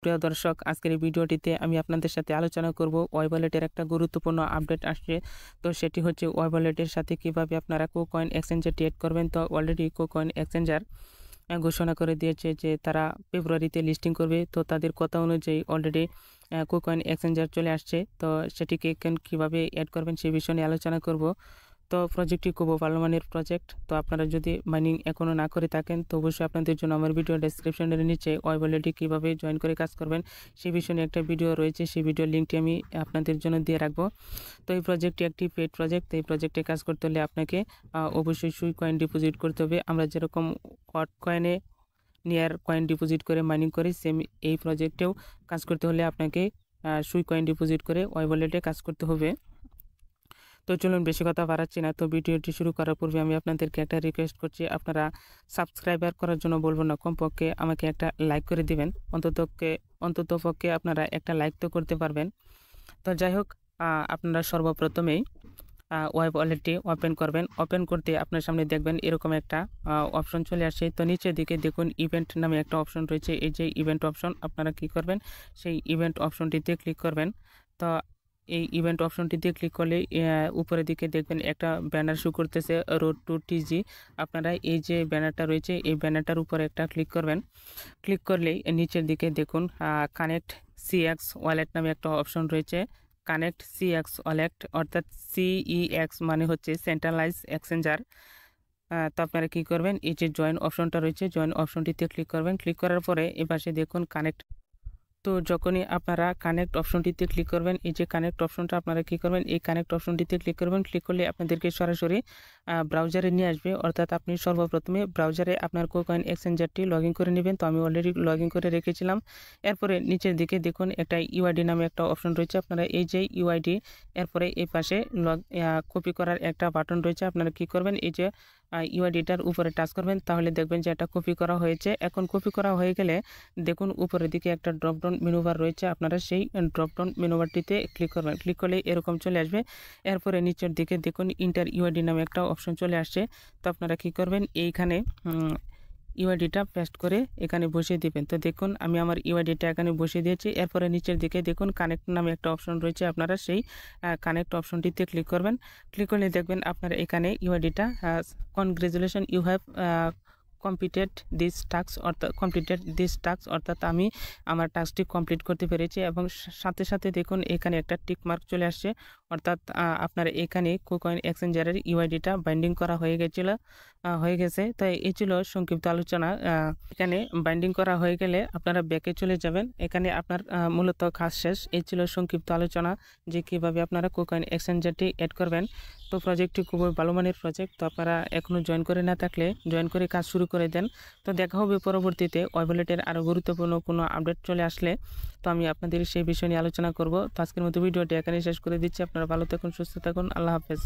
প্রিয় দর্শক, আজকের এই ভিডিওটিতে আমি আপনাদের সাথে আলোচনা করব ওয়েব ওয়ালেটের একটা গুরুত্বপূর্ণ আপডেট আসছে। তো সেটি হচ্ছে ওয়েব ওয়ালেটের সাথে কিভাবে আপনারা KuCoin এক্সচেঞ্জারটি এড করবেন। তো অলরেডি KuCoin এক্সচেঞ্জার ঘোষণা করে দিয়েছে যে তারা ফেব্রুয়ারিতে লিস্টিং করবে। তো তাদের কথা অনুযায়ী অলরেডি KuCoin এক্সচেঞ্জার চলে আসছে। তো সেটিকে কীভাবে অ্যাড করবেন সেই বিষয় নিয়ে আলোচনা করব। তো প্রজেক্টটি খুব ভালো মানের প্রজেক্ট। তো আপনারা যদি মাইনিং এখনও না করে থাকেন তো অবশ্যই আপনাদের জন্য আমার ভিডিও ডেসক্রিপশনের নিচে ওয়েব ওয়ালেটে কীভাবে জয়েন করে কাজ করবেন সেই বিষয় নিয়ে একটা ভিডিও রয়েছে। সেই ভিডিওর লিঙ্কটি আমি আপনাদের জন্য দিয়ে রাখবো। তো এই প্রজেক্টটি একটি পেড প্রজেক্ট। এই প্রজেক্টে কাজ করতে হলে আপনাকে অবশ্যই সুই কয়েন ডিপোজিট করতে হবে। আমরা যেরকম হট কয়েনে নিয়ার কয়েন ডিপোজিট করে মাইনিং করি, সেম এই প্রজেক্টেও কাজ করতে হলে আপনাকে সুই কয়েন ডিপোজিট করে ওয়েব ওয়ালেটে কাজ করতে হবে। তো চলুন বেশি কথা বাড়াচ্ছি না। তো ভিডিওটি শুরু করার পূর্বে আমি আপনাদেরকে একটা রিকোয়েস্ট করছি, আপনারা সাবস্ক্রাইবার করার জন্য বলবো না, কমপক্ষে আমাকে একটা লাইক করে দিবেন। অন্ততপক্ষে আপনারা একটা লাইক তো করতে পারবেন। তো যাই হোক, আপনারা সর্বপ্রথমেই ওয়েব ওয়ালেটটি ওপেন করবেন। ওপেন করতে আপনার সামনে দেখবেন এরকম একটা অপশন চলে আসে। তো নিচের দিকে দেখুন ইভেন্ট নামে একটা অপশন রয়েছে। এই যে ইভেন্ট অপশন, আপনারা কী করবেন, সেই ইভেন্ট অপশনটিতে ক্লিক করবেন। তো এই ইভেন্ট অপশনটিতে ক্লিক করলে উপরের দিকে দেখবেন একটা ব্যানার শো করতেছে, রোড টু টিজি। আপনারা এই যে ব্যানারটা রয়েছে এই ব্যানারটার উপরে একটা ক্লিক করবেন। ক্লিক করলেই নিচের দিকে দেখুন কানেক্ট সিএক্স ওয়ালেট নামে একটা অপশন রয়েছে। কানেক্ট সিএক্স ওয়ালেট অর্থাৎ সিইএক্স মানে হচ্ছে সেন্ট্রালাইজ এক্সচেঞ্জার। তো আপনারা কী করবেন, এই যে জয়েন অপশনটা রয়েছে জয়েন অপশনটিতে ক্লিক করবেন। ক্লিক করার পরে এপাশে দেখুন কানেক্ট। তো যখনই আপনারা কানেক্ট অপশনটিতে ক্লিক করবেন, এই যে কানেক্ট অপশনটা আপনারা কী করবেন, এই কানেক্ট অপশনটিতে ক্লিক করবেন। ক্লিক করলে আপনাদেরকে সরাসরি ব্রাউজারে নিয়ে আসবে। অর্থাৎ আপনি সর্বপ্রথমে ব্রাউজারে আপনার KuCoin এক্সচেঞ্জারটি লগ ইন করে নেবেন। তো আমি অলরেডি লগ ইন করে রেখেছিলাম। এরপরে নিচের দিকে দেখুন একটা ইউআইডি নামে একটা অপশন রয়েছে। আপনারা এই যে ইউআইডি, এরপরে এই পাশে কপি করার একটা বাটন রয়েছে। আপনারা কী করবেন, এই যে ইউআইডিটার উপরে টাচ করবেন, তাহলে দেখবেন যে এটা কপি করা হয়েছে। এখন কপি করা হয়ে গেলে দেখুন উপরের দিকে একটা ড্রপডাউন মেনুবার রয়েছে। আপনারা সেই ড্রপডাউন মেনুবারটিতে ক্লিক করবেন। ক্লিক করলে এরকম চলে আসবে। এরপরে নিচের দিকে দেখুন ইন্টার ইউআইডি নামে একটা অপশন চলে আসছে। তো আপনারা কী করবেন, এইখানে ইউআইডিটা পেস্ট করে এখানে বসিয়ে দিবেন। তো দেখুন আমি আমার ইউআইডিটা এখানে বসিয়ে দিয়েছি। এরপরে নিচের দিকে দেখুন কানেক্ট নামে একটা অপশন রয়েছে। আপনারা সেই কানেক্ট অপশনটিতে ক্লিক করবেন। ক্লিক করলে দেখবেন আপনার এখানে ইউআইডিটা congratulation you have completed this task অর্থাৎ আমি আমার টাস্কটি কমপ্লিট করতে পেরেছি। এবং সাথে সাথে দেখুন এখানে একটা টিক মার্ক চলে আসছে। অর্থাৎ আপনার এখানে KuCoin এক্সচেঞ্জারের ইউআইডিটা বাইন্ডিং করা হয়ে গেছে। তো এই ছিল সংক্ষিপ্ত আলোচনা। এখানে বাইন্ডিং করা হয়ে গেলে আপনারা ব্যাকে চলে যাবেন। এখানে আপনার মূলত কাজ শেষ। এই ছিল সংক্ষিপ্ত আলোচনা যে কীভাবে আপনারা KuCoin এক্সচেঞ্জারটি অ্যাড করবেন। তো প্রজেক্টটি খুবই ভালো মানের প্রজেক্ট। তো আপনারা এখনও জয়েন করে না থাকলে জয়েন করে কাজ শুরু করে দেন। তো দেখা হবে পরবর্তীতে ওয়েব ওয়ালেটের আরও গুরুত্বপূর্ণ কোনো আপডেট চলে আসলে। তো আমি আপনাদের সেই বিষয় নিয়ে আলোচনা করব। তো আজকের মতো ভিডিওটি এখানে শেষ করে দিচ্ছি। আপনারা ভালো থাকুন, সুস্থ থাকুন। আল্লাহ হাফেজ।